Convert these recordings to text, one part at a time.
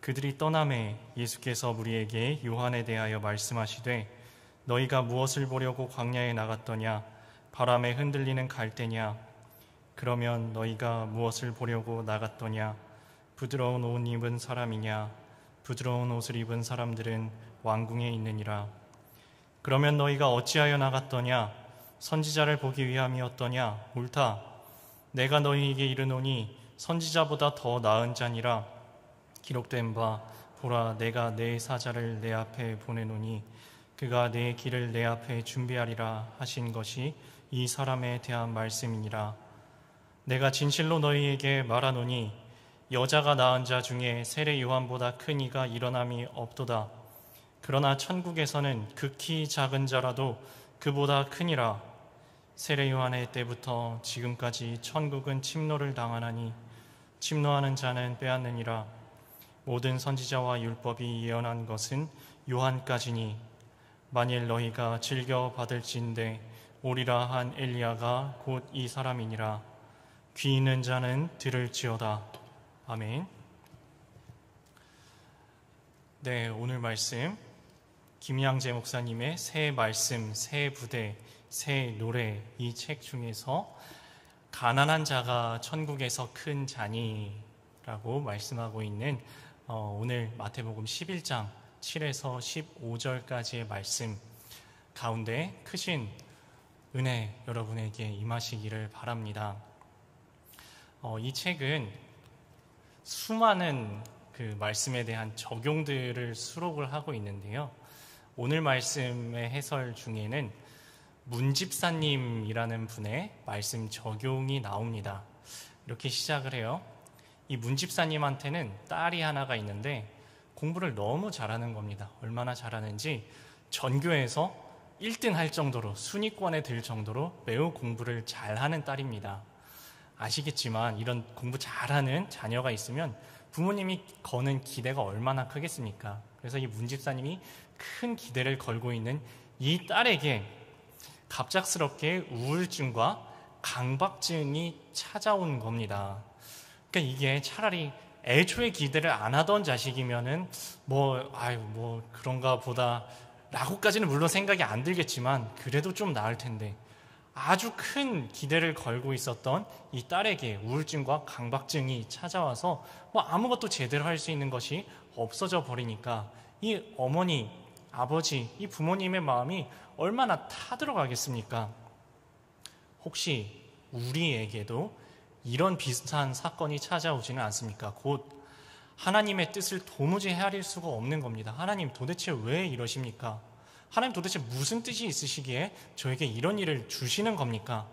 그들이 떠나매 예수께서 무리에게 요한에 대하여 말씀하시되 너희가 무엇을 보려고 광야에 나갔더냐? 바람에 흔들리는 갈대냐? 그러면 너희가 무엇을 보려고 나갔더냐? 부드러운 옷 입은 사람이냐? 부드러운 옷을 입은 사람들은 왕궁에 있느니라. 그러면 너희가 어찌하여 나갔더냐? 선지자를 보기 위함이었더냐? 옳다. 내가 너희에게 이르노니 선지자보다 더 나은 자니라. 기록된 바 보라, 내가 내 사자를 내 앞에 보내노니 그가 내 길을 내 앞에 준비하리라 하신 것이 이 사람에 대한 말씀이니라. 내가 진실로 너희에게 말하노니 여자가 낳은 자 중에 세례 요한보다 큰 이가 일어남이 없도다. 그러나 천국에서는 극히 작은 자라도 그보다 크니라. 세례 요한의 때부터 지금까지 천국은 침노를 당하나니 침노하는 자는 빼앗느니라. 모든 선지자와 율법이 예언한 것은 요한까지니 만일 너희가 즐겨 받을진대 오리라 한 엘리야가 곧 이 사람이니라. 귀 있는 자는 들을지어다. 아멘. 네, 오늘 말씀 김양재 목사님의 새 말씀, 새 부대, 새 노래 이 책 중에서 가난한 자가 천국에서 큰 자니라고 말씀하고 있는 오늘 마태복음 11장 7에서 15절까지의 말씀 가운데 크신 은혜 여러분에게 임하시기를 바랍니다. 이 책은 수많은 그 말씀에 대한 적용들을 수록을 하고 있는데요. 오늘 말씀의 해설 중에는 문집사님이라는 분의 말씀 적용이 나옵니다. 이렇게 시작을 해요. 이 문집사님한테는 딸이 하나가 있는데 공부를 너무 잘하는 겁니다. 얼마나 잘하는지 전교에서 1등 할 정도로 순위권에 들 정도로 매우 공부를 잘하는 딸입니다. 아시겠지만 이런 공부 잘하는 자녀가 있으면 부모님이 거는 기대가 얼마나 크겠습니까? 그래서 이 문집사님이 큰 기대를 걸고 있는 이 딸에게 갑작스럽게 우울증과 강박증이 찾아온 겁니다. 그러니까 이게 차라리 애초에 기대를 안 하던 자식이면은 뭐 그런가 보다 라고까지는 물론 생각이 안 들겠지만 그래도 좀 나을 텐데 아주 큰 기대를 걸고 있었던 이 딸에게 우울증과 강박증이 찾아와서 아무것도 제대로 할 수 있는 것이 없어져 버리니까 이 어머니, 아버지, 이 부모님의 마음이 얼마나 타들어가겠습니까? 혹시 우리에게도 이런 비슷한 사건이 찾아오지는 않습니까? 곧 하나님의 뜻을 도무지 헤아릴 수가 없는 겁니다. 하나님 도대체 왜 이러십니까? 하나님 도대체 무슨 뜻이 있으시기에 저에게 이런 일을 주시는 겁니까?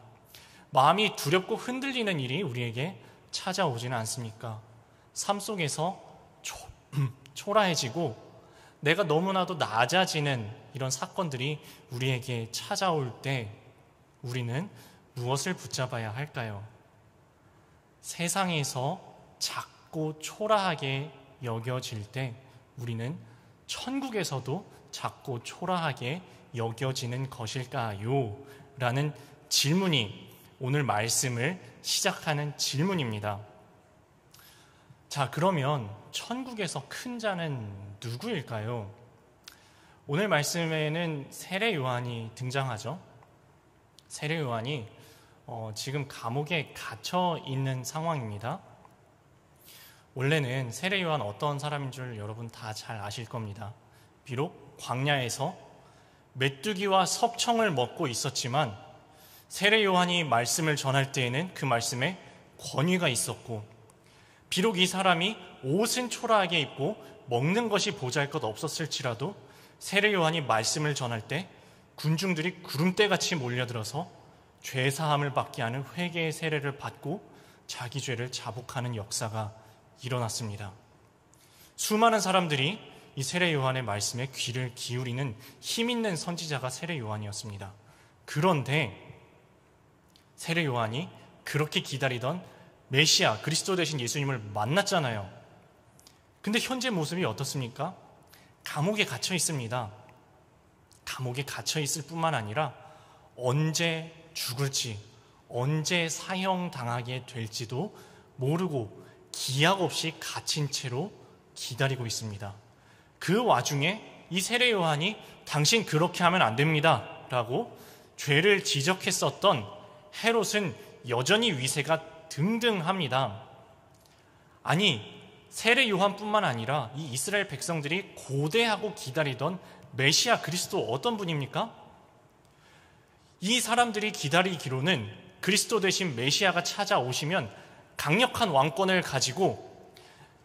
마음이 두렵고 흔들리는 일이 우리에게 찾아오지는 않습니까? 삶 속에서 초라해지고 내가 너무나도 낮아지는 이런 사건들이 우리에게 찾아올 때 우리는 무엇을 붙잡아야 할까요? 세상에서 작고 초라하게 여겨질 때 우리는 천국에서도 작고 초라하게 여겨지는 것일까요? 라는 질문이 오늘 말씀을 시작하는 질문입니다. 자, 그러면 천국에서 큰 자는 누구일까요? 오늘 말씀에는 세례 요한이 등장하죠. 세례 요한이 지금 감옥에 갇혀 있는 상황입니다. 원래는 세례 요한 어떤 사람인 줄 여러분 다 잘 아실 겁니다. 비록 광야에서 메뚜기와 섭청을 먹고 있었지만 세례 요한이 말씀을 전할 때에는 그 말씀에 권위가 있었고, 비록 이 사람이 옷은 초라하게 입고 먹는 것이 보잘것 없었을지라도 세례 요한이 말씀을 전할 때 군중들이 구름대같이 몰려들어서 죄사함을 받게 하는 회개의 세례를 받고 자기 죄를 자복하는 역사가 일어났습니다. 수많은 사람들이 이 세례 요한의 말씀에 귀를 기울이는 힘있는 선지자가 세례 요한이었습니다. 그런데 세례 요한이 그렇게 기다리던 메시아, 그리스도 되신 예수님을 만났잖아요. 근데 현재 모습이 어떻습니까? 감옥에 갇혀 있습니다. 감옥에 갇혀 있을 뿐만 아니라 언제 죽을지, 언제 사형당하게 될지도 모르고 기약 없이 갇힌 채로 기다리고 있습니다. 그 와중에 이 세례 요한이 당신 그렇게 하면 안 됩니다 라고 죄를 지적했었던 헤롯은 여전히 위세가 등등합니다. 아니, 세례 요한뿐만 아니라 이 이스라엘 백성들이 고대하고 기다리던 메시아 그리스도 어떤 분입니까? 이 사람들이 기다리기로는 그리스도 대신 메시아가 찾아오시면 강력한 왕권을 가지고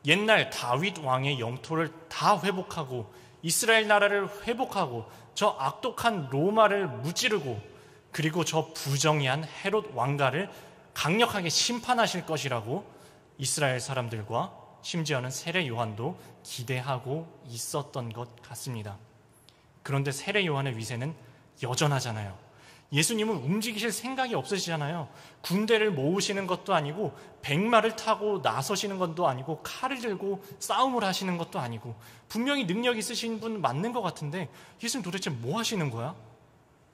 옛날 다윗 왕의 영토를 다 회복하고 이스라엘 나라를 회복하고 저 악독한 로마를 무찌르고 그리고 저 부정의한 헤롯 왕가를 강력하게 심판하실 것이라고 이스라엘 사람들과 심지어는 세례 요한도 기대하고 있었던 것 같습니다. 그런데 세례 요한의 위세는 여전하잖아요. 예수님은 움직이실 생각이 없으시잖아요. 군대를 모으시는 것도 아니고 백마를 타고 나서시는 것도 아니고 칼을 들고 싸움을 하시는 것도 아니고 분명히 능력 있으신 분 맞는 것 같은데 예수님 도대체 뭐 하시는 거야?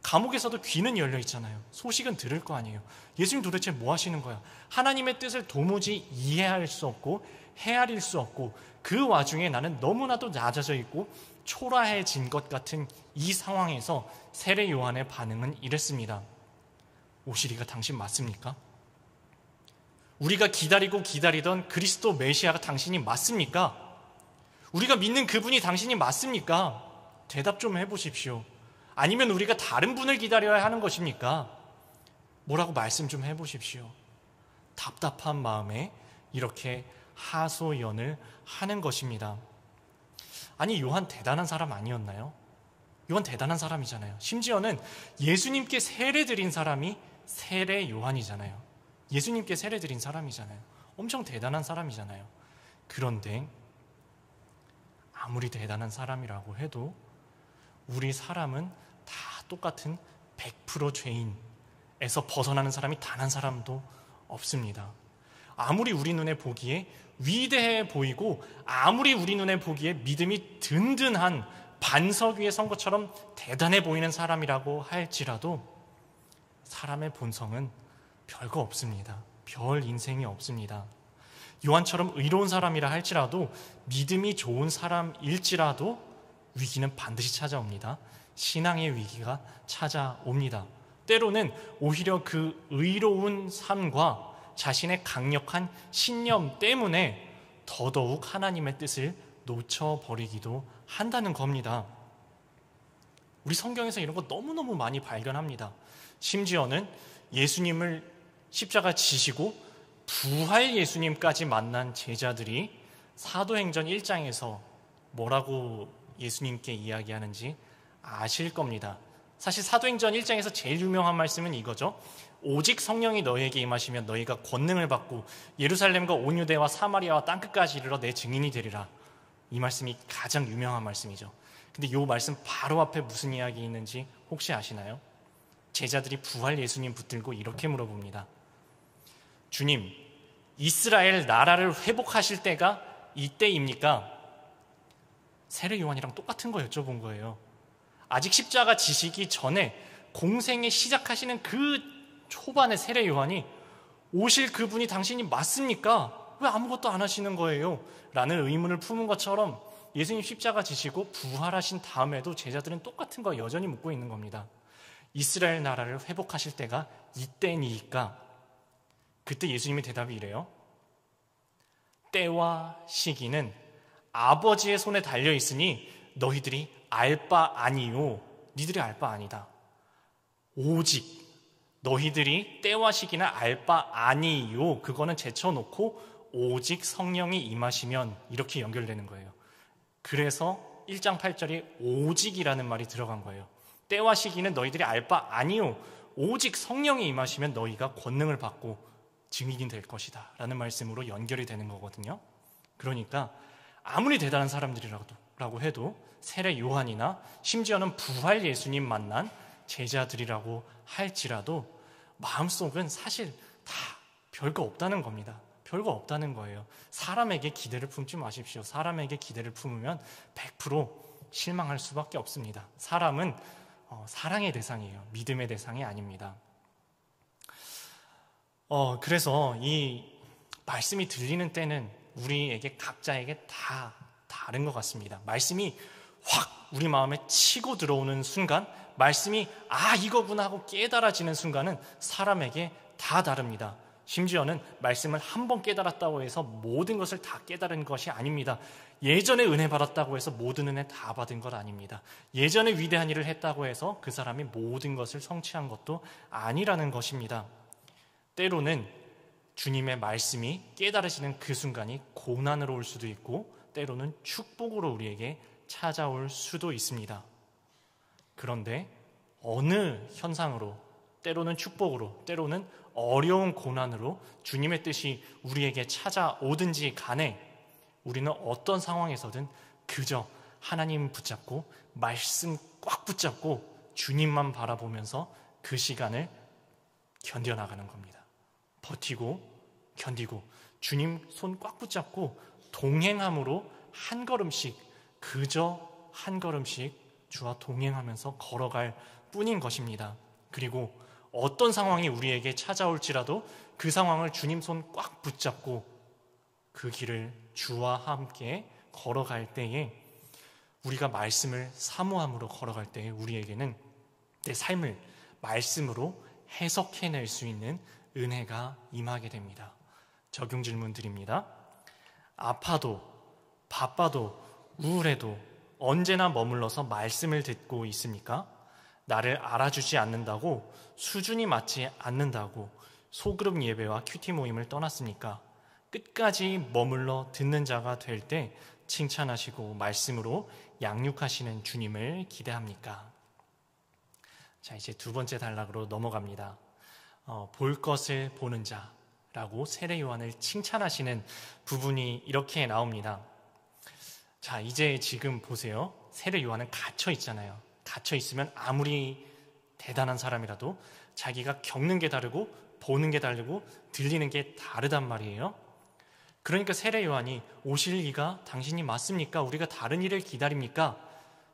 감옥에서도 귀는 열려 있잖아요. 소식은 들을 거 아니에요. 예수님 도대체 뭐 하시는 거야? 하나님의 뜻을 도무지 이해할 수 없고 헤아릴 수 없고 그 와중에 나는 너무나도 낮아져 있고 초라해진 것 같은 이 상황에서 세례 요한의 반응은 이랬습니다. 오시리가 당신 맞습니까? 우리가 기다리고 기다리던 그리스도 메시아가 당신이 맞습니까? 우리가 믿는 그분이 당신이 맞습니까? 대답 좀 해보십시오. 아니면 우리가 다른 분을 기다려야 하는 것입니까? 뭐라고 말씀 좀 해보십시오. 답답한 마음에 이렇게 하소연을 하는 것입니다. 아니, 요한 대단한 사람 아니었나요? 요한 대단한 사람이잖아요. 심지어는 예수님께 세례드린 사람이 세례 요한이잖아요. 예수님께 세례드린 사람이잖아요. 엄청 대단한 사람이잖아요. 그런데 아무리 대단한 사람이라고 해도 우리 사람은 다 똑같은 100% 죄인에서 벗어나는 사람이 단 한 사람도 없습니다. 아무리 우리 눈에 보기에 위대해 보이고 아무리 우리 눈에 보기에 믿음이 든든한 반석 위에 선 것처럼 대단해 보이는 사람이라고 할지라도 사람의 본성은 별거 없습니다. 별 인생이 없습니다. 요한처럼 의로운 사람이라 할지라도 믿음이 좋은 사람일지라도 위기는 반드시 찾아옵니다. 신앙의 위기가 찾아옵니다. 때로는 오히려 그 의로운 삶과 자신의 강력한 신념 때문에 더더욱 하나님의 뜻을 놓쳐버리기도 한다는 겁니다. 우리 성경에서 이런 거 너무너무 많이 발견합니다. 심지어는 예수님을 십자가 지시고 부활 예수님까지 만난 제자들이 사도행전 1장에서 뭐라고 예수님께 이야기하는지 아실 겁니다. 사실 사도행전 1장에서 제일 유명한 말씀은 이거죠. 오직 성령이 너희에게 임하시면 너희가 권능을 받고 예루살렘과 온 유대와 사마리아와 땅끝까지 이르러 내 증인이 되리라. 이 말씀이 가장 유명한 말씀이죠. 근데 이 말씀 바로 앞에 무슨 이야기 있는지 혹시 아시나요? 제자들이 부활 예수님 붙들고 이렇게 물어봅니다. 주님, 이스라엘 나라를 회복하실 때가 이때입니까? 세례 요한이랑 똑같은 거 여쭤본 거예요. 아직 십자가 지시기 전에 공생에 시작하시는 그 초반의 세례 요한이 오실 그분이 당신이 맞습니까? 왜 아무것도 안 하시는 거예요? 라는 의문을 품은 것처럼 예수님 십자가 지시고 부활하신 다음에도 제자들은 똑같은 거 여전히 묻고 있는 겁니다. 이스라엘 나라를 회복하실 때가 이때니까. 그때 예수님의 대답이 이래요. 때와 시기는 아버지의 손에 달려 있으니 너희들이 알 바 아니요. 니들이 알 바 아니다. 오직 너희들이 때와 시기는 알 바 아니요. 그거는 제쳐놓고 오직 성령이 임하시면 이렇게 연결되는 거예요. 그래서 1장 8절이 오직이라는 말이 들어간 거예요. 때와 시기는 너희들이 알 바 아니요. 오직 성령이 임하시면 너희가 권능을 받고 증인이 될 것이다 라는 말씀으로 연결이 되는 거거든요. 그러니까 아무리 대단한 사람들이라고 해도 세례 요한이나 심지어는 부활 예수님 만난 제자들이라고 할지라도 마음속은 사실 다 별거 없다는 겁니다. 별거 없다는 거예요. 사람에게 기대를 품지 마십시오. 사람에게 기대를 품으면 100% 실망할 수밖에 없습니다. 사람은 사랑의 대상이에요. 믿음의 대상이 아닙니다. 그래서 이 말씀이 들리는 때는 우리에게 각자에게 다 다른 것 같습니다. 말씀이 확 우리 마음에 치고 들어오는 순간, 말씀이 이거구나 하고 깨달아지는 순간은 사람에게 다 다릅니다. 심지어는 말씀을 한 번 깨달았다고 해서 모든 것을 다 깨달은 것이 아닙니다. 예전에 은혜 받았다고 해서 모든 은혜 다 받은 것 아닙니다. 예전에 위대한 일을 했다고 해서 그 사람이 모든 것을 성취한 것도 아니라는 것입니다. 때로는 주님의 말씀이 깨달아지는 그 순간이 고난으로 올 수도 있고, 때로는 축복으로 우리에게 찾아올 수도 있습니다. 그런데 어느 현상으로, 때로는 축복으로, 때로는 어려운 고난으로 주님의 뜻이 우리에게 찾아오든지 간에 우리는 어떤 상황에서든 그저 하나님 붙잡고 말씀 꽉 붙잡고 주님만 바라보면서 그 시간을 견뎌나가는 겁니다. 버티고 견디고 주님 손 꽉 붙잡고 동행함으로 한 걸음씩, 그저 한 걸음씩 주와 동행하면서 걸어갈 뿐인 것입니다. 그리고 어떤 상황이 우리에게 찾아올지라도 그 상황을 주님 손 꽉 붙잡고 그 길을 주와 함께 걸어갈 때에, 우리가 말씀을 사모함으로 걸어갈 때에 우리에게는 내 삶을 말씀으로 해석해낼 수 있는 은혜가 임하게 됩니다. 적용 질문 드립니다. 아파도 바빠도 우울해도 언제나 머물러서 말씀을 듣고 있습니까? 나를 알아주지 않는다고, 수준이 맞지 않는다고 소그룹 예배와 큐티 모임을 떠났습니까? 끝까지 머물러 듣는 자가 될 때 칭찬하시고 말씀으로 양육하시는 주님을 기대합니까? 자, 이제 두 번째 단락으로 넘어갑니다. 볼 것을 보는 자라고 세례 요한을 칭찬하시는 부분이 이렇게 나옵니다. 자, 이제 지금 보세요. 세례 요한은 갇혀 있잖아요. 갇혀 있으면 아무리 대단한 사람이라도 자기가 겪는 게 다르고 보는 게 다르고 들리는 게 다르단 말이에요. 그러니까 세례 요한이 오실 이가 당신이 맞습니까? 우리가 다른 일을 기다립니까?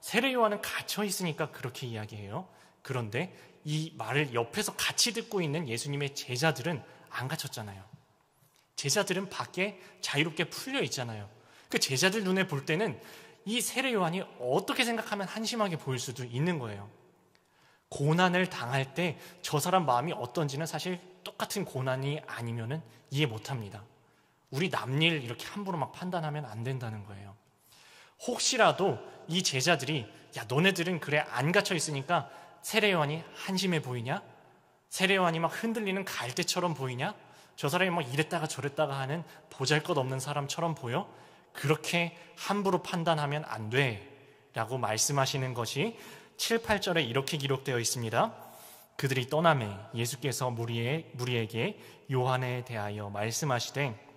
세례 요한은 갇혀 있으니까 그렇게 이야기해요. 그런데 이 말을 옆에서 같이 듣고 있는 예수님의 제자들은 안 갇혔잖아요. 제자들은 밖에 자유롭게 풀려 있잖아요. 그 제자들 눈에 볼 때는 이 세례 요한이 어떻게 생각하면 한심하게 보일 수도 있는 거예요. 고난을 당할 때 저 사람 마음이 어떤지는 사실 똑같은 고난이 아니면은 이해 못합니다. 우리 남일 이렇게 함부로 막 판단하면 안 된다는 거예요. 혹시라도 이 제자들이 너네들은 그래 안 갇혀 있으니까 세례 요한이 한심해 보이냐? 세례 요한이 막 흔들리는 갈대처럼 보이냐? 저 사람이 막 이랬다가 저랬다가 하는 보잘것없는 사람처럼 보여? 그렇게 함부로 판단하면 안 돼 라고 말씀하시는 것이 7, 8절에 이렇게 기록되어 있습니다. 그들이 떠나매 예수께서 무리에게 요한에 대하여 말씀하시되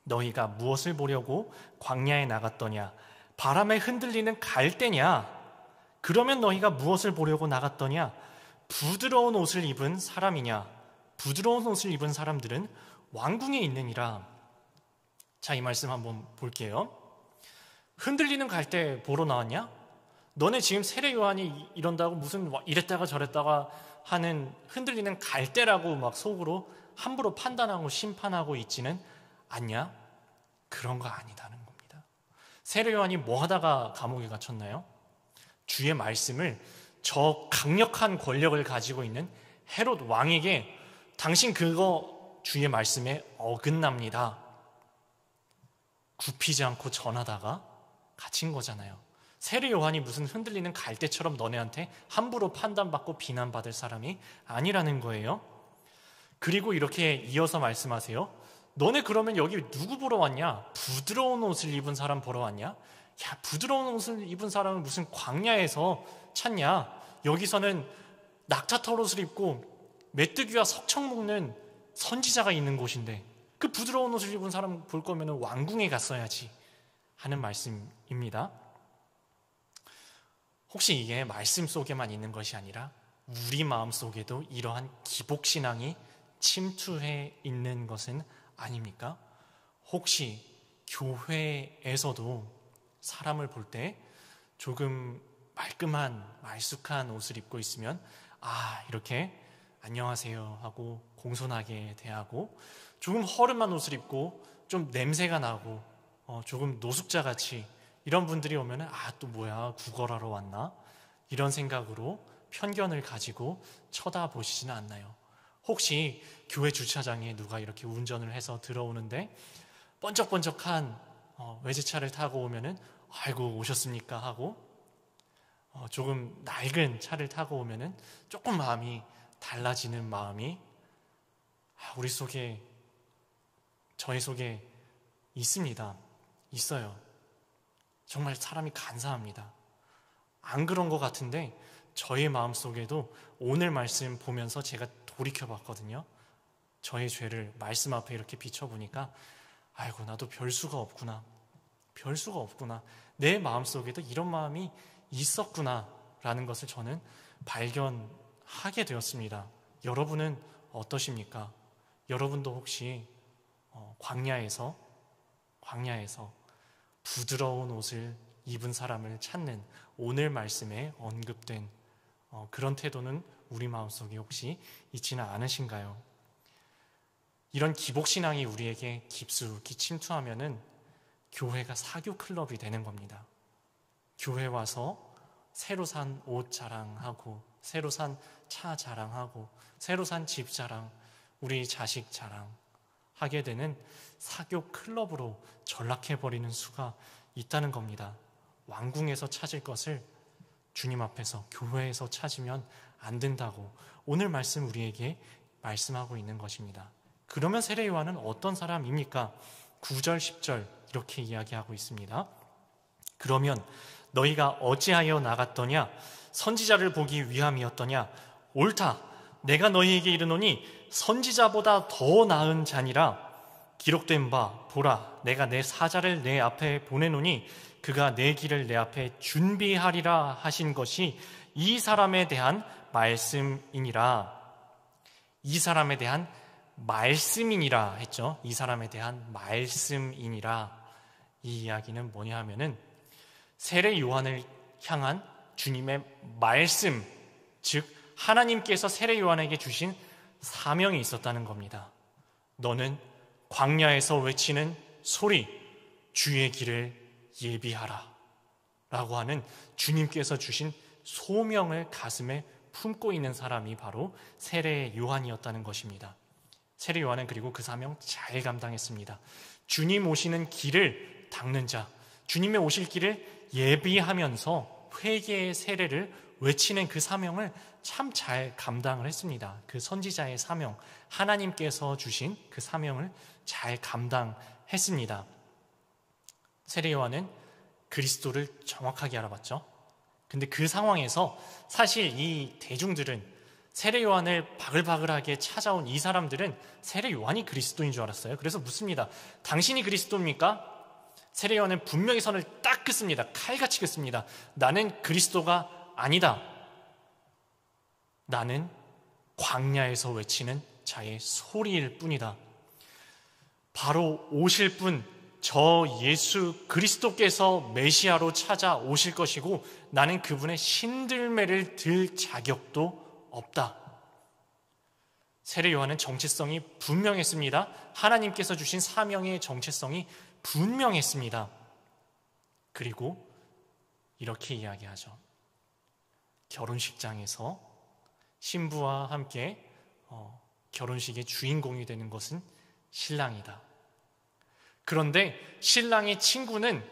너희가 무엇을 보려고 광야에 나갔더냐? 바람에 흔들리는 갈대냐? 그러면 너희가 무엇을 보려고 나갔더냐? 부드러운 옷을 입은 사람이냐? 부드러운 옷을 입은 사람들은 왕궁에 있느니라. 자, 이 말씀 한번 볼게요. 흔들리는 갈대 보러 나왔냐? 너네 지금 세례 요한이 이런다고 무슨 이랬다가 저랬다가 하는 흔들리는 갈대라고 막 속으로 함부로 판단하고 심판하고 있지는 않냐? 그런 거 아니다는 겁니다. 세례 요한이 뭐 하다가 감옥에 갇혔나요? 주의 말씀을 저 강력한 권력을 가지고 있는 헤롯 왕에게 당신 그거 주의 말씀에 어긋납니다. 굽히지 않고 전하다가 갇힌 거잖아요. 세례 요한이 무슨 흔들리는 갈대처럼 너네한테 함부로 판단받고 비난받을 사람이 아니라는 거예요. 그리고 이렇게 이어서 말씀하세요. 너네 그러면 여기 누구 보러 왔냐? 부드러운 옷을 입은 사람 보러 왔냐? 야, 부드러운 옷을 입은 사람은 무슨 광야에서 찾냐? 여기서는 낙타털 옷을 입고 메뚜기와 석청 먹는 선지자가 있는 곳인데 그 부드러운 옷을 입은 사람 볼 거면 왕궁에 갔어야지 하는 말씀입니다. 혹시 이게 말씀 속에만 있는 것이 아니라 우리 마음 속에도 이러한 기복신앙이 침투해 있는 것은 아닙니까? 혹시 교회에서도 사람을 볼 때 조금 말끔한 말쑥한 옷을 입고 있으면 이렇게 안녕하세요 하고 공손하게 대하고, 조금 허름한 옷을 입고 좀 냄새가 나고 조금 노숙자같이 이런 분들이 오면은 또 뭐야, 구걸하러 왔나? 이런 생각으로 편견을 가지고 쳐다보시지는 않나요? 혹시 교회 주차장에 누가 이렇게 운전을 해서 들어오는데 번쩍번쩍한 외제차를 타고 오면은 아이고 오셨습니까? 하고 조금 낡은 차를 타고 오면은 조금 마음이 달라지는 마음이 우리 속에, 저희 속에 있습니다. 있어요. 정말 사람이 간사합니다. 안 그런 것 같은데 저의 마음속에도 오늘 말씀 보면서 제가 돌이켜봤거든요. 저의 죄를 말씀 앞에 이렇게 비춰보니까 아이고 나도 별 수가 없구나. 별 수가 없구나. 내 마음속에도 이런 마음이 있었구나 라는 것을 저는 발견하게 되었습니다. 여러분은 어떠십니까? 여러분도 혹시 광야에서 부드러운 옷을 입은 사람을 찾는 오늘 말씀에 언급된 그런 태도는 우리 마음속에 혹시 있지는 않으신가요? 이런 기복신앙이 우리에게 깊숙이 침투하면은 교회가 사교 클럽이 되는 겁니다. 교회 와서 새로 산 옷 자랑하고, 새로 산 차 자랑하고, 새로 산 집 자랑, 우리 자식 자랑 하게 되는 사교 클럽으로 전락해버리는 수가 있다는 겁니다. 왕궁에서 찾을 것을 주님 앞에서, 교회에서 찾으면 안 된다고 오늘 말씀 우리에게 말씀하고 있는 것입니다. 그러면 세례 요한은 어떤 사람입니까? 9절 10절 이렇게 이야기하고 있습니다. 그러면 너희가 어찌하여 나갔더냐? 선지자를 보기 위함이었더냐? 옳다. 내가 너희에게 이르노니 선지자보다 더 나은 자니라. 기록된 바 보라, 내가 내 사자를 내 앞에 보내노니 그가 내 길을 내 앞에 준비하리라 하신 것이 이 사람에 대한 말씀이니라. 이 사람에 대한 말씀이니라 했죠. 이 사람에 대한 말씀이니라. 이 이야기는 뭐냐 하면은 세례 요한을 향한 주님의 말씀, 즉 하나님께서 세례 요한에게 주신 사명이 있었다는 겁니다. 너는 광야에서 외치는 소리, 주의 길을 예비하라 라고 하는 주님께서 주신 소명을 가슴에 품고 있는 사람이 바로 세례 요한이었다는 것입니다. 세례 요한은 그리고 그 사명 잘 감당했습니다. 주님 오시는 길을 닦는 자, 주님의 오실 길을 예비하면서 회개의 세례를 외치는 그 사명을 참 잘 감당을 했습니다. 그 선지자의 사명, 하나님께서 주신 그 사명을 잘 감당했습니다. 세례 요한은 그리스도를 정확하게 알아봤죠. 근데 그 상황에서 사실 이 대중들은, 세례 요한을 바글바글하게 찾아온 이 사람들은 세례 요한이 그리스도인 줄 알았어요. 그래서 묻습니다. 당신이 그리스도입니까? 세례 요한은 분명히 선을 딱 긋습니다. 칼같이 긋습니다. 나는 그리스도가 아니다. 나는 광야에서 외치는 자의 소리일 뿐이다. 바로 오실 분, 저 예수 그리스도께서 메시아로 찾아오실 것이고 나는 그분의 신들매를 들 자격도 없다. 세례 요한은 정체성이 분명했습니다. 하나님께서 주신 사명의 정체성이 분명했습니다. 그리고 이렇게 이야기하죠. 결혼식장에서 신부와 함께 결혼식의 주인공이 되는 것은 신랑이다. 그런데 신랑의 친구는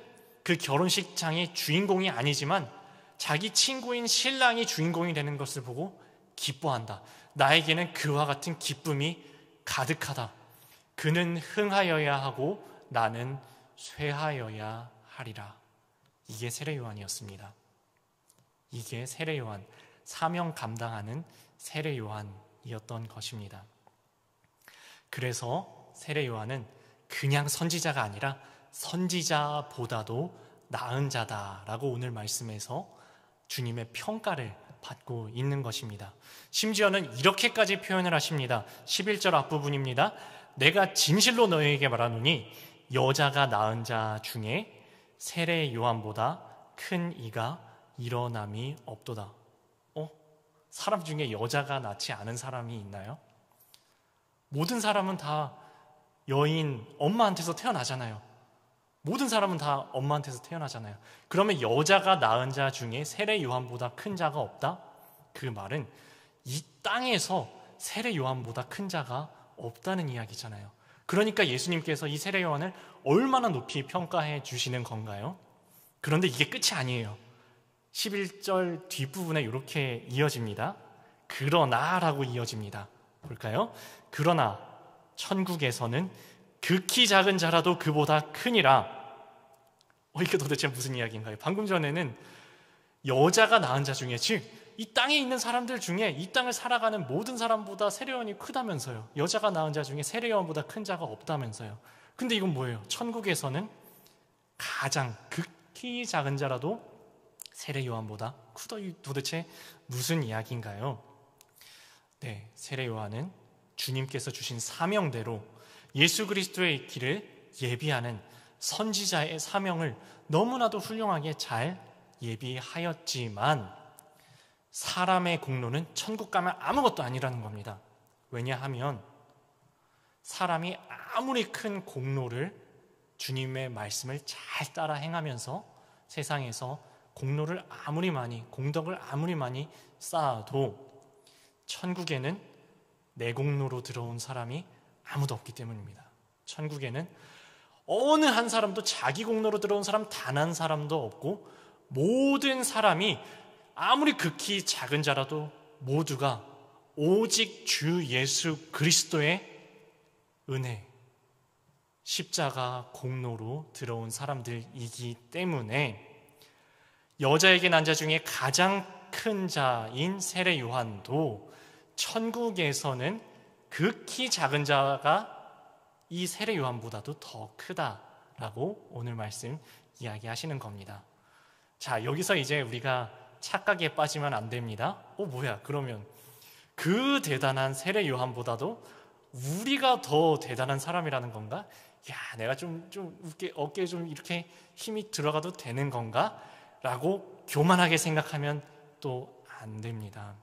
그 결혼식장의 주인공이 아니지만 자기 친구인 신랑이 주인공이 되는 것을 보고 기뻐한다. 나에게는 그와 같은 기쁨이 가득하다. 그는 흥하여야 하고 나는 쇠하여야 하리라. 이게 세례 요한이었습니다. 이게 세례 요한, 사명 감당하는 세례 요한이었던 것입니다. 그래서 세례 요한은 그냥 선지자가 아니라 선지자보다도 나은 자다라고 오늘 말씀에서 주님의 평가를 받고 있는 것입니다. 심지어는 이렇게까지 표현을 하십니다. 11절 앞부분입니다. 내가 진실로 너희에게 말하노니 여자가 낳은 자 중에 세례 요한보다 큰 이가 일어남이 없도다. 사람 중에 여자가 낳지 않은 사람이 있나요? 모든 사람은 다 여인, 엄마한테서 태어나잖아요. 모든 사람은 다 엄마한테서 태어나잖아요. 그러면 여자가 낳은 자 중에 세례 요한보다 큰 자가 없다? 그 말은 이 땅에서 세례 요한보다 큰 자가 없다는 이야기잖아요. 그러니까 예수님께서 이 세례 요한을 얼마나 높이 평가해 주시는 건가요? 그런데 이게 끝이 아니에요. 11절 뒷부분에 이렇게 이어집니다. 그러나라고 이어집니다. 볼까요? 그러나 천국에서는 극히 작은 자라도 그보다 크니라. 이게 도대체 무슨 이야기인가요? 방금 전에는 여자가 낳은 자 중에, 즉 이 땅에 있는 사람들 중에 이 땅을 살아가는 모든 사람보다 세례요한이 크다면서요. 여자가 낳은 자 중에 세례요한보다 큰 자가 없다면서요. 근데 이건 뭐예요? 천국에서는 가장 극히 작은 자라도 세례요한보다 크다. 도대체 무슨 이야기인가요? 네, 세례요한은 주님께서 주신 사명대로 예수 그리스도의 길을 예비하는 선지자의 사명을 너무나도 훌륭하게 잘 예비하였지만 사람의 공로는 천국 가면 아무것도 아니라는 겁니다. 왜냐하면 사람이 아무리 큰 공로를, 주님의 말씀을 잘 따라 행하면서 세상에서 공로를 아무리 많이, 공덕을 아무리 많이 쌓아도 천국에는 내 공로로 들어온 사람이 아무도 없기 때문입니다. 천국에는 어느 한 사람도 자기 공로로 들어온 사람 단 한 사람도 없고, 모든 사람이 아무리 극히 작은 자라도 모두가 오직 주 예수 그리스도의 은혜, 십자가 공로로 들어온 사람들이기 때문에 여자에게 난 자 중에 가장 큰 자인 세례 요한도 천국에서는 극히 작은 자가 이 세례 요한보다도 더 크다라고 오늘 말씀 이야기하시는 겁니다. 자, 여기서 이제 우리가 착각에 빠지면 안 됩니다. 뭐야? 그러면 그 대단한 세례 요한보다도 우리가 더 대단한 사람이라는 건가? 야, 내가 좀 어깨에 좀 이렇게 힘이 들어가도 되는 건가? 라고 교만하게 생각하면 또 안 됩니다.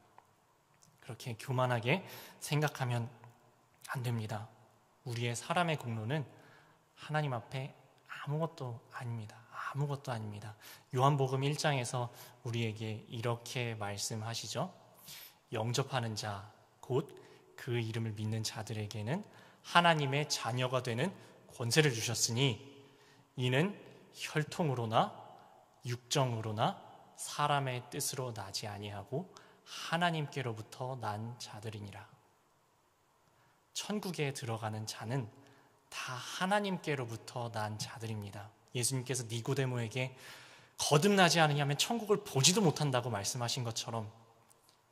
그렇게 교만하게 생각하면 안 됩니다. 우리의 사람의 공로는 하나님 앞에 아무것도 아닙니다. 아무것도 아닙니다. 요한복음 1장에서 우리에게 이렇게 말씀하시죠. 영접하는 자, 곧 그 이름을 믿는 자들에게는 하나님의 자녀가 되는 권세를 주셨으니 이는 혈통으로나 육정으로나 사람의 뜻으로 나지 아니하고 하나님께로부터 난 자들이니라. 천국에 들어가는 자는 다 하나님께로부터 난 자들입니다. 예수님께서 니고데모에게 거듭나지 않으면 천국을 보지도 못한다고 말씀하신 것처럼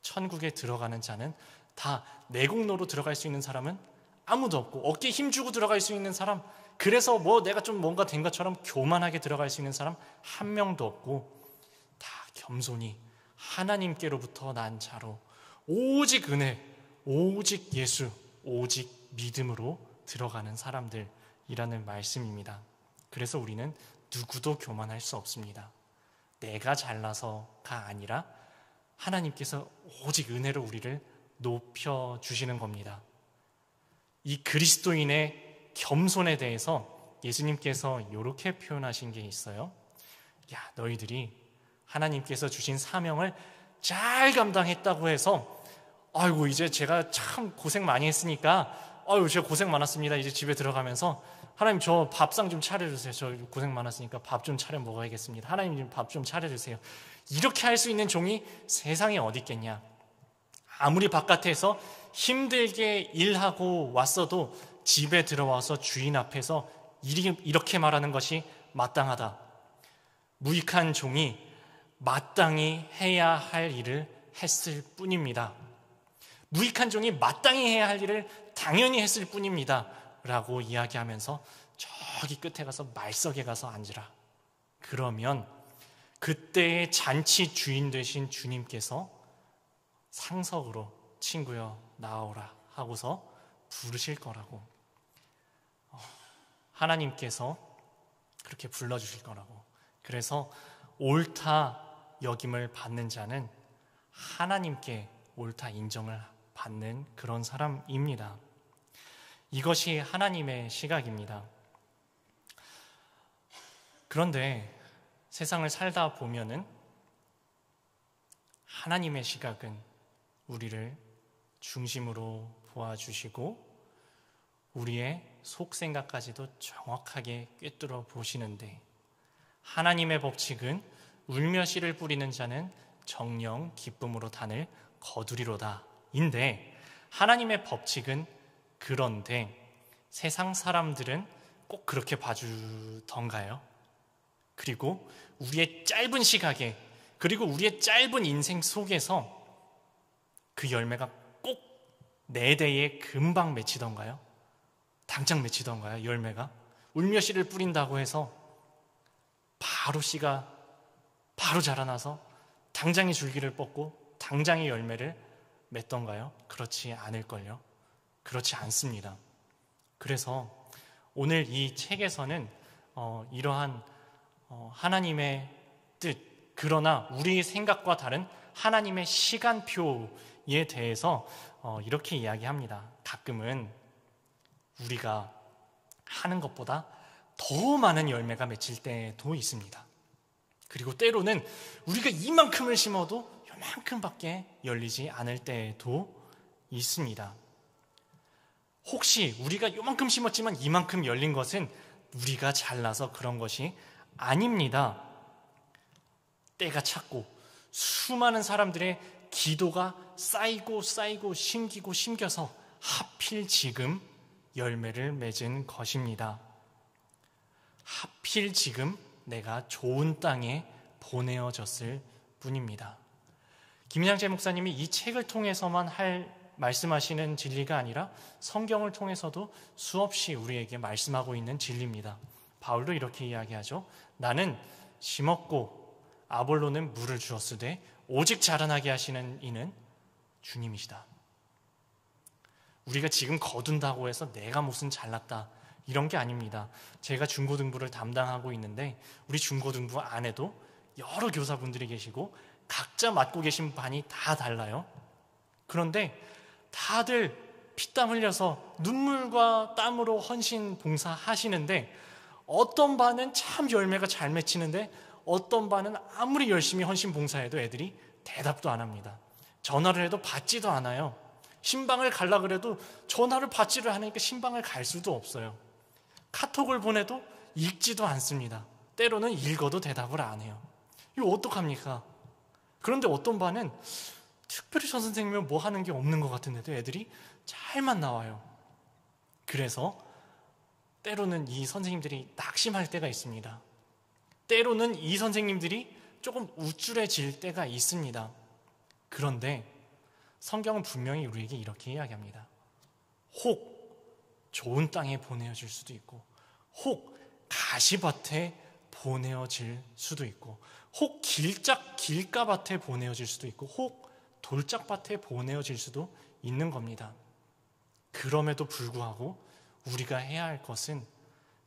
천국에 들어가는 자는 다 내 공로로 들어갈 수 있는 사람은 아무도 없고, 어깨에 힘주고 들어갈 수 있는 사람, 그래서 내가 좀 뭔가 된 것처럼 교만하게 들어갈 수 있는 사람 한 명도 없고, 다 겸손히 하나님께로부터 난 자로 오직 은혜, 오직 예수, 오직 믿음으로 들어가는 사람들이라는 말씀입니다. 그래서 우리는 누구도 교만할 수 없습니다. 내가 잘나서가 아니라 하나님께서 오직 은혜로 우리를 높여주시는 겁니다. 이 그리스도인의 겸손에 대해서 예수님께서 이렇게 표현하신 게 있어요. 야, 너희들이 하나님께서 주신 사명을 잘 감당했다고 해서 아이고 이제 제가 참 고생 많이 했으니까 제가 고생 많았습니다. 이제 집에 들어가면서 하나님 저 밥상 좀 차려주세요. 저 고생 많았으니까 밥 좀 차려 먹어야겠습니다. 하나님 밥 좀 차려주세요. 이렇게 할 수 있는 종이 세상에 어디 있겠냐. 아무리 바깥에서 힘들게 일하고 왔어도 집에 들어와서 주인 앞에서 이렇게 말하는 것이 마땅하다. 무익한 종이 마땅히 해야 할 일을 했을 뿐입니다. 무익한 종이 마땅히 해야 할 일을 당연히 했을 뿐입니다. 라고 이야기하면서 저기 끝에 가서 말석에 가서 앉으라. 그러면 그때의 잔치 주인 되신 주님께서 상석으로 친구여 나오라 하고서 부르실 거라고, 하나님께서 그렇게 불러주실 거라고. 그래서 옳다 여김을 받는 자는 하나님께 옳다 인정을 받는 그런 사람입니다. 이것이 하나님의 시각입니다. 그런데 세상을 살다 보면은 하나님의 시각은 우리를 중심으로 보아주시고 우리의 속생각까지도 정확하게 꿰뚫어 보시는데, 하나님의 법칙은 울며 씨를 뿌리는 자는 정령 기쁨으로 단을 거두리로다 인데, 하나님의 법칙은 그런데 세상 사람들은 꼭 그렇게 봐주던가요? 그리고 우리의 짧은 시각에, 그리고 우리의 짧은 인생 속에서 그 열매가 꼭 내 대에 금방 맺히던가요? 당장 맺히던가요? 열매가 울며 씨를 뿌린다고 해서 바로 씨가 바로 자라나서 당장의 줄기를 뻗고 당장의 열매를 맺던가요? 그렇지 않을걸요. 그렇지 않습니다. 그래서 오늘 이 책에서는 이러한 하나님의 뜻, 그러나 우리의 생각과 다른 하나님의 시간표에 대해서 이렇게 이야기합니다. 가끔은 우리가 하는 것보다 더 많은 열매가 맺힐 때도 있습니다. 그리고 때로는 우리가 이만큼을 심어도 요만큼밖에 열리지 않을 때도 있습니다. 혹시 우리가 요만큼 심었지만 이만큼 열린 것은 우리가 잘나서 그런 것이 아닙니다. 때가 찼고 수많은 사람들의 기도가 쌓이고 심겨서 하필 지금 열매를 맺은 것입니다. 하필 지금 내가 좋은 땅에 보내어졌을 뿐입니다. 김양재 목사님이 이 책을 통해서만 말씀하시는 진리가 아니라 성경을 통해서도 수없이 우리에게 말씀하고 있는 진리입니다. 바울도 이렇게 이야기하죠. 나는 심었고 아볼로는 물을 주었으되 오직 자라나게 하시는 이는 주님이시다. 우리가 지금 거둔다고 해서 내가 무슨 잘났다 이런 게 아닙니다. 제가 중고등부를 담당하고 있는데 우리 중고등부 안에도 여러 교사분들이 계시고 각자 맡고 계신 반이 다 달라요. 그런데 다들 피땀 흘려서 눈물과 땀으로 헌신 봉사하시는데 어떤 반은 참 열매가 잘 맺히는데 어떤 반은 아무리 열심히 헌신 봉사해도 애들이 대답도 안 합니다. 전화를 해도 받지도 않아요. 신방을 가려고 그래도 전화를 받지를 않으니까 신방을 갈 수도 없어요. 카톡을 보내도 읽지도 않습니다. 때로는 읽어도 대답을 안 해요. 이거 어떡합니까? 그런데 어떤 반은 특별히 저 선생님은 뭐 하는 게 없는 것 같은데도 애들이 잘만 나와요. 그래서 때로는 이 선생님들이 낙심할 때가 있습니다. 때로는 이 선생님들이 조금 우쭐해질 때가 있습니다. 그런데 성경은 분명히 우리에게 이렇게 이야기합니다. 혹 좋은 땅에 보내어질 수도 있고, 혹 가시밭에 보내어질 수도 있고, 혹 길가밭에 보내어질 수도 있고, 혹 돌짝밭에 보내어질 수도 있는 겁니다. 그럼에도 불구하고 우리가 해야 할 것은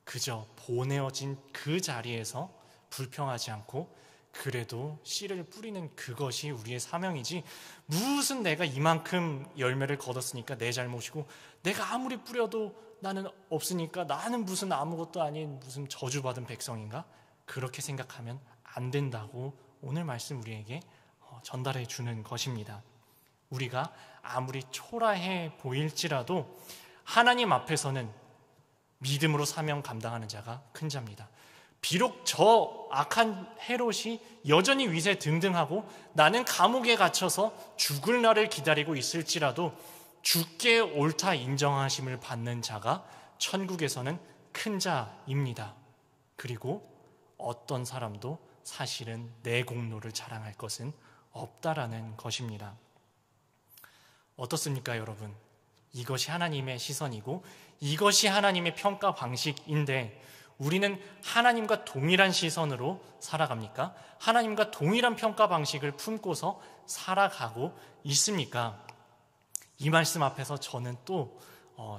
그저 보내어진 그 자리에서 불평하지 않고 그래도 씨를 뿌리는 그것이 우리의 사명이지, 무슨 내가 이만큼 열매를 거뒀으니까 내 잘못이고 내가 아무리 뿌려도 나는 없으니까 나는 무슨 아무것도 아닌 무슨 저주받은 백성인가, 그렇게 생각하면 안 된다고 오늘 말씀 우리에게 전달해 주는 것입니다. 우리가 아무리 초라해 보일지라도 하나님 앞에서는 믿음으로 사명 감당하는 자가 큰 자입니다. 비록 저 악한 헤롯이 여전히 위세 등등하고 나는 감옥에 갇혀서 죽을 날을 기다리고 있을지라도 주께 옳다 인정하심을 받는 자가 천국에서는 큰 자입니다. 그리고 어떤 사람도 사실은 내 공로를 자랑할 것은 없다라는 것입니다. 어떻습니까, 여러분? 이것이 하나님의 시선이고 이것이 하나님의 평가 방식인데 우리는 하나님과 동일한 시선으로 살아갑니까? 하나님과 동일한 평가 방식을 품고서 살아가고 있습니까? 이 말씀 앞에서 저는 또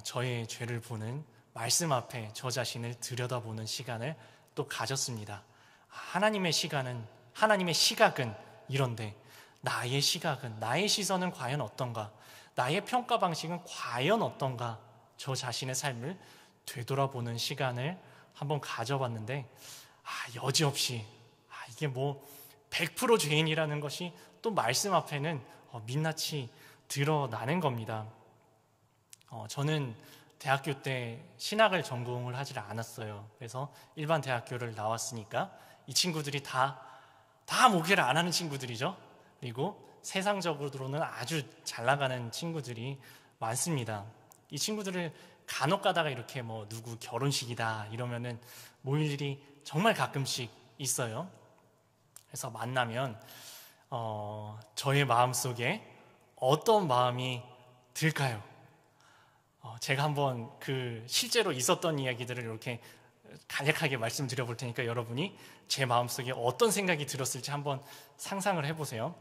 저의 죄를 보는 말씀 앞에 저 자신을 들여다보는 시간을 또 가졌습니다. 하나님의 시각은 이런데 나의 시각은, 나의 시선은 과연 어떤가? 나의 평가 방식은 과연 어떤가? 저 자신의 삶을 되돌아보는 시간을 한번 가져봤는데 여지없이 이게 뭐 100% 죄인이라는 것이 또 말씀 앞에는 민낯이 드러나는 겁니다. 저는 대학교 때 신학을 전공을 하지 않았어요. 그래서 일반 대학교를 나왔으니까 이 친구들이 다 목회를 안 하는 친구들이죠. 그리고 세상적으로는 아주 잘 나가는 친구들이 많습니다. 이 친구들을 간혹 가다가 이렇게 뭐 누구 결혼식이다 이러면은 모일 일이 정말 가끔씩 있어요. 그래서 만나면 저의 마음속에 어떤 마음이 들까요? 제가 한번 그 실제로 있었던 이야기들을 이렇게 간략하게 말씀드려 볼 테니까 여러분이 제 마음속에 어떤 생각이 들었을지 한번 상상을 해보세요.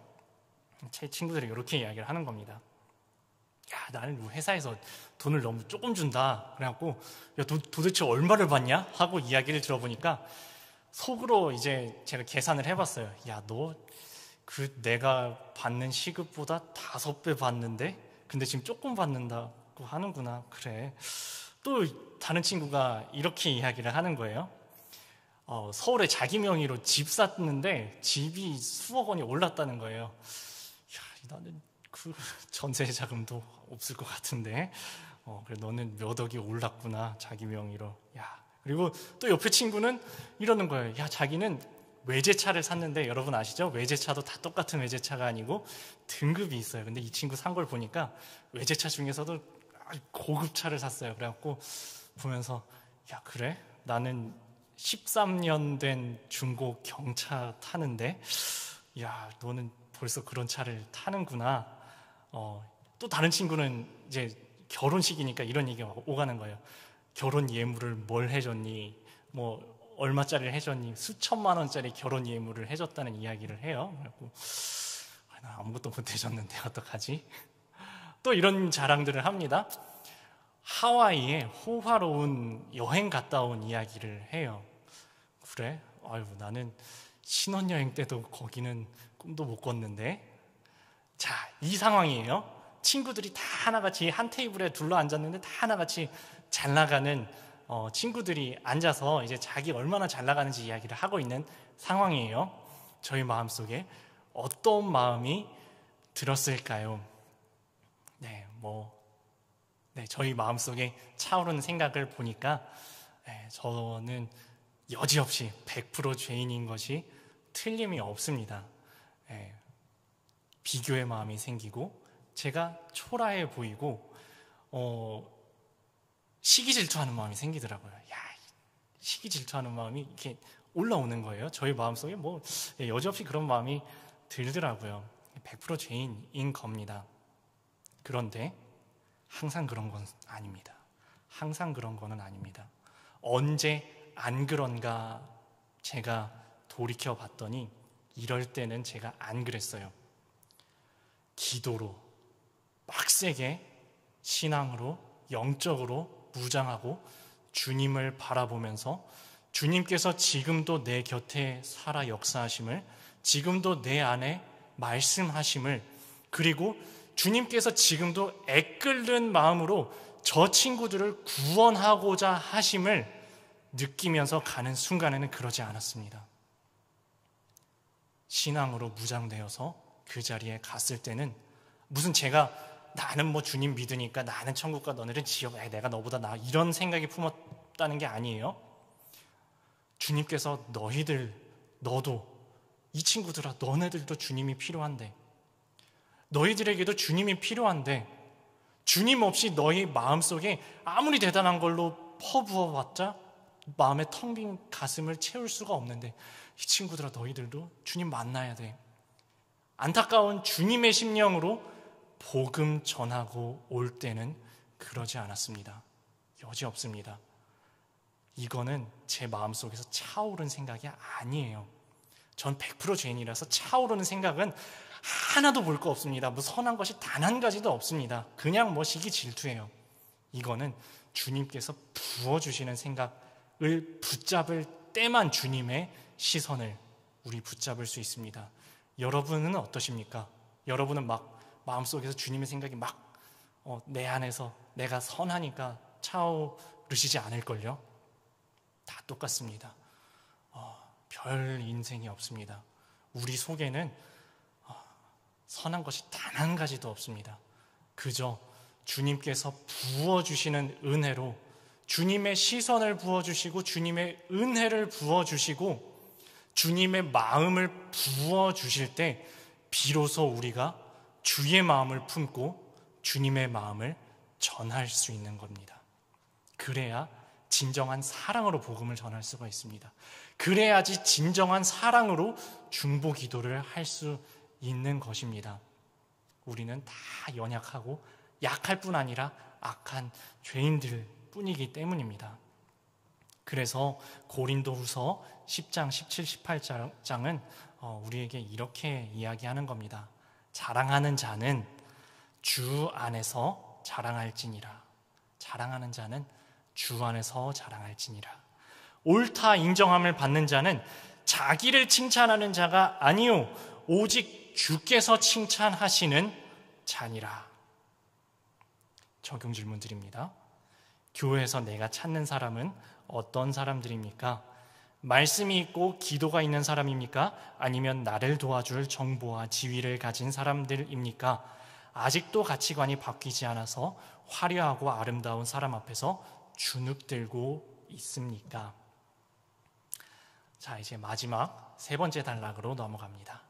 제 친구들이 이렇게 이야기를 하는 겁니다. 나는 회사에서 돈을 너무 조금 준다. 그래갖고 도대체 얼마를 받냐? 하고 이야기를 들어보니까 속으로 이제 제가 계산을 해봤어요. 너 내가 받는 시급보다 5배 받는데 근데 지금 조금 받는다고 하는구나. 그래. 또 다른 친구가 이렇게 이야기를 하는 거예요. 서울에 자기 명의로 집 샀는데 집이 수억 원이 올랐다는 거예요. 나는 그 전세 자금도 없을 것 같은데 그래 너는 몇 억이 올랐구나 자기 명의로. 그리고 또 옆에 친구는 이러는 거예요. 자기는 외제차를 샀는데 여러분 아시죠? 외제차도 다 똑같은 외제차가 아니고 등급이 있어요. 근데 이 친구 산 걸 보니까 외제차 중에서도 고급차를 샀어요. 그래갖고 보면서 그래? 나는 13년 된 중고 경차 타는데 너는 벌써 그런 차를 타는구나. 또 다른 친구는 이제 결혼식이니까 이런 얘기가 오가는 거예요. 결혼 예물을 뭘 해줬니? 뭐 얼마짜리를 해줬니? 수천만 원짜리 결혼 예물을 해줬다는 이야기를 해요. 그래갖고 나 아무것도 못 해줬는데 어떡하지? 또 이런 자랑들을 합니다. 하와이에 호화로운 여행 갔다 온 이야기를 해요. 그래? 나는 신혼여행 때도 거기는 꿈도 못 꿨는데. 자, 이 상황이에요. 친구들이 다 하나같이 한 테이블에 둘러 앉았는데 다 하나같이 잘 나가는 친구들이 앉아서 이제 자기 얼마나 잘 나가는지 이야기를 하고 있는 상황이에요. 저희 마음속에 어떤 마음이 들었을까요? 저희 마음속에 차오르는 생각을 보니까 저는 여지없이 100% 죄인인 것이 틀림이 없습니다. 비교의 마음이 생기고 제가 초라해 보이고 시기 질투하는 마음이 생기더라고요. 시기 질투하는 마음이 이렇게 올라오는 거예요. 저희 마음속에 여지없이 그런 마음이 들더라고요. 100% 죄인인 겁니다. 그런데 항상 그런 건 아닙니다. 항상 그런 거는 아닙니다. 언제 안 그런가 제가 돌이켜 봤더니 이럴 때는 제가 안 그랬어요. 기도로 빡세게 신앙으로 영적으로 무장하고 주님을 바라보면서 주님께서 지금도 내 곁에 살아 역사하심을, 지금도 내 안에 말씀하심을, 그리고 주님께서 지금도 애끓는 마음으로 저 친구들을 구원하고자 하심을 느끼면서 가는 순간에는 그러지 않았습니다. 신앙으로 무장되어서 그 자리에 갔을 때는 무슨 제가 나는 주님 믿으니까 나는 천국과 너네는 지옥, 내가 너보다 나아, 이런 생각이 품었다는 게 아니에요. 주님께서 너도 이 친구들아 너네들도 주님이 필요한데, 너희들에게도 주님이 필요한데 주님 없이 너희 마음속에 아무리 대단한 걸로 퍼부어봤자 마음에 텅 빈 가슴을 채울 수가 없는데 이 친구들아 너희들도 주님 만나야 돼. 안타까운 주님의 심령으로 복음 전하고 올 때는 그러지 않았습니다. 여지없습니다. 이거는 제 마음속에서 차오른 생각이 아니에요. 전 100% 죄인이라서 차오르는 생각은 하나도 볼 거 없습니다. 선한 것이 단 한 가지도 없습니다. 그냥 시기 질투예요. 이거는 주님께서 부어주시는 생각을 붙잡을 때만 주님의 시선을 우리 붙잡을 수 있습니다. 여러분은 어떠십니까? 여러분은 마음속에서 주님의 생각이 내 안에서 내가 선하니까 차오르시지 않을걸요? 다 똑같습니다. 별 인생이 없습니다. 우리 속에는 선한 것이 단 한 가지도 없습니다. 그저 주님께서 부어주시는 은혜로 주님의 시선을 부어주시고 주님의 은혜를 부어주시고 주님의 마음을 부어주실 때 비로소 우리가 주의 마음을 품고 주님의 마음을 전할 수 있는 겁니다. 그래야 진정한 사랑으로 복음을 전할 수가 있습니다. 그래야지 진정한 사랑으로 중보 기도를 할 수 있는 것입니다. 우리는 다 연약하고 약할 뿐 아니라 악한 죄인들 뿐이기 때문입니다. 그래서 고린도후서 10장, 17, 18장은 우리에게 이렇게 이야기하는 겁니다. 자랑하는 자는 주 안에서 자랑할지니라. 자랑하는 자는 주 안에서 자랑할지니라. 옳다 인정함을 받는 자는 자기를 칭찬하는 자가 아니요 오직 주께서 칭찬하시는 자니라. 적용 질문 드립니다. 교회에서 내가 찾는 사람은 어떤 사람들입니까? 말씀이 있고 기도가 있는 사람입니까? 아니면 나를 도와줄 정보와 지위를 가진 사람들입니까? 아직도 가치관이 바뀌지 않아서 화려하고 아름다운 사람 앞에서 주눅들고 있습니까? 자, 이제 마지막 세 번째 단락으로 넘어갑니다.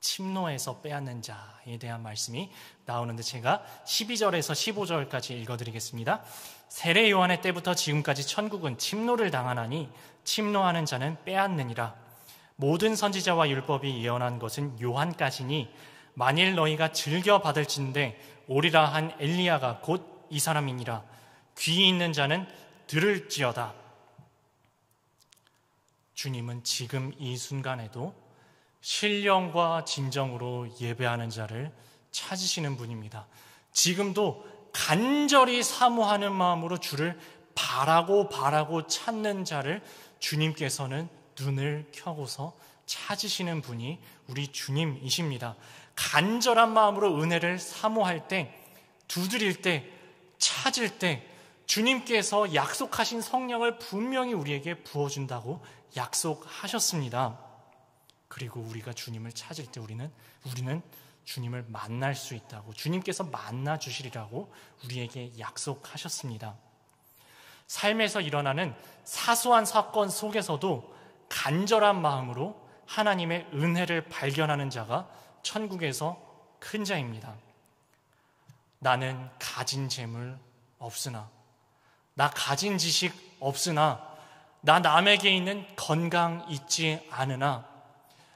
침노에서 빼앗는 자에 대한 말씀이 나오는데 제가 12절에서 15절까지 읽어드리겠습니다. 세례 요한의 때부터 지금까지 천국은 침노를 당하나니 침노하는 자는 빼앗느니라. 모든 선지자와 율법이 예언한 것은 요한까지니 만일 너희가 즐겨 받을진대 오리라 한 엘리야가 곧 이 사람이니라. 귀 있는 자는 들을지어다. 주님은 지금 이 순간에도 신령과 진정으로 예배하는 자를 찾으시는 분입니다. 지금도 간절히 사모하는 마음으로 주를 바라고 찾는 자를 주님께서는 눈을 켜고서 찾으시는 분이 우리 주님이십니다. 간절한 마음으로 은혜를 사모할 때, 두드릴 때, 찾을 때 주님께서 약속하신 성령을 분명히 우리에게 부어준다고 약속하셨습니다. 그리고 우리가 주님을 찾을 때 우리는 주님을 만날 수 있다고, 주님께서 만나 주시리라고 우리에게 약속하셨습니다. 삶에서 일어나는 사소한 사건 속에서도 간절한 마음으로 하나님의 은혜를 발견하는 자가 천국에서 큰 자입니다. 나는 가진 재물 없으나, 나 가진 지식 없으나, 나 남에게 있는 건강 있지 않으나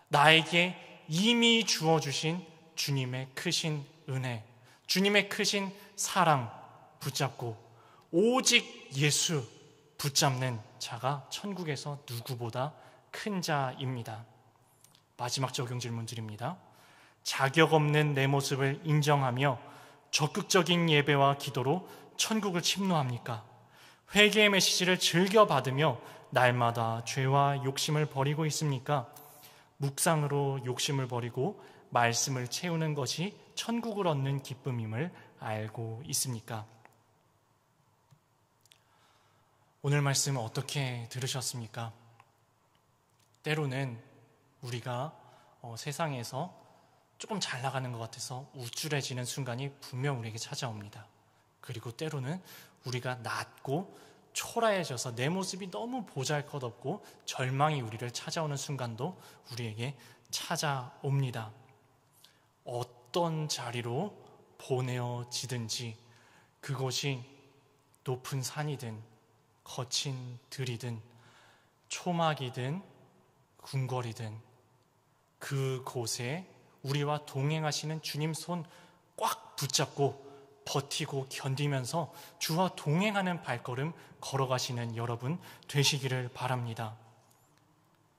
나에게 이미 주어주신 주님의 크신 은혜, 주님의 크신 사랑 붙잡고 오직 예수 붙잡는 자가 천국에서 누구보다 큰 자입니다. 마지막 적용 질문 드립니다. 자격 없는 내 모습을 인정하며 적극적인 예배와 기도로 천국을 침노합니까? 회개의 메시지를 즐겨 받으며 날마다 죄와 욕심을 버리고 있습니까? 묵상으로 욕심을 버리고 말씀을 채우는 것이 천국을 얻는 기쁨임을 알고 있습니까? 오늘 말씀 어떻게 들으셨습니까? 때로는 우리가 세상에서 조금 잘 나가는 것 같아서 우쭐해지는 순간이 분명 우리에게 찾아옵니다. 그리고 때로는 우리가 낮고 초라해져서 내 모습이 너무 보잘것없고 절망이 우리를 찾아오는 순간도 우리에게 찾아옵니다. 어떤 자리로 보내어지든지 그것이 높은 산이든 거친 들이든 초막이든 궁궐이든 그곳에 우리와 동행하시는 주님 손 꽉 붙잡고 버티고 견디면서 주와 동행하는 발걸음 걸어가시는 여러분 되시기를 바랍니다.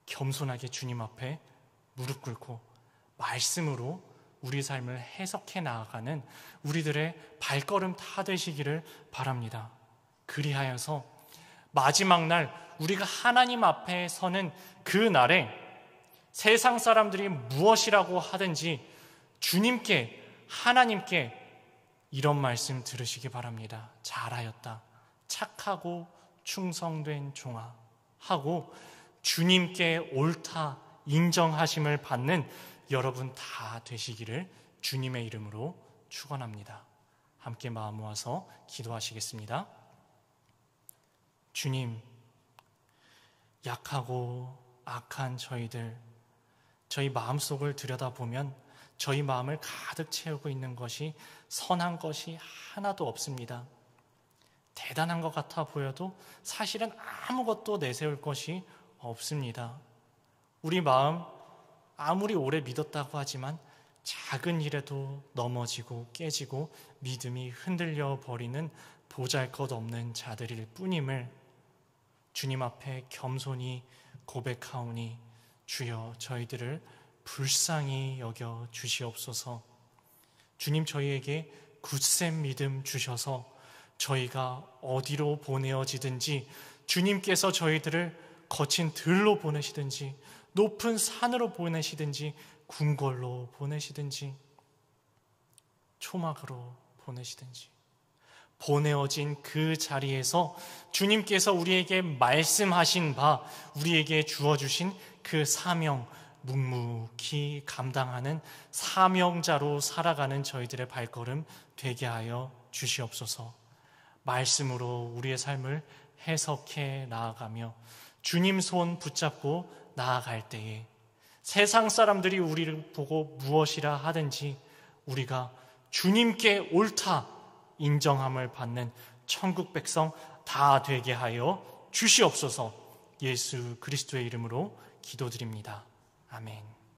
겸손하게 주님 앞에 무릎 꿇고 말씀으로 우리 삶을 해석해 나아가는 우리들의 발걸음 다 되시기를 바랍니다. 그리하여서 마지막 날 우리가 하나님 앞에 서는 그 날에 세상 사람들이 무엇이라고 하든지 주님께, 하나님께 이런 말씀 들으시기 바랍니다. 잘하였다. 착하고 충성된 종아 하고 주님께 옳다 인정하심을 받는 여러분 다 되시기를 주님의 이름으로 축원합니다. 함께 마음 모아서 기도하시겠습니다. 주님, 약하고 악한 저희 마음속을 들여다보면 저희 마음을 가득 채우고 있는 것이 선한 것이 하나도 없습니다. 대단한 것 같아 보여도 사실은 아무것도 내세울 것이 없습니다. 우리 마음 아무리 오래 믿었다고 하지만 작은 일에도 넘어지고 깨지고 믿음이 흔들려 버리는 보잘것없는 자들일 뿐임을 주님 앞에 겸손히 고백하오니 주여 저희들을 불쌍히 여겨 주시옵소서. 주님 저희에게 굳센 믿음 주셔서 저희가 어디로 보내어지든지 주님께서 저희들을 거친 들로 보내시든지 높은 산으로 보내시든지 궁궐로 보내시든지 초막으로 보내시든지 보내어진 그 자리에서 주님께서 우리에게 말씀하신 바 우리에게 주어주신 그 사명 묵묵히 감당하는 사명자로 살아가는 저희들의 발걸음 되게 하여 주시옵소서. 말씀으로 우리의 삶을 해석해 나아가며 주님 손 붙잡고 나아갈 때에 세상 사람들이 우리를 보고 무엇이라 하든지 우리가 주님께 옳다 인정함을 받는 천국 백성 다 되게 하여 주시옵소서. 예수 그리스도의 이름으로 기도드립니다. 아멘.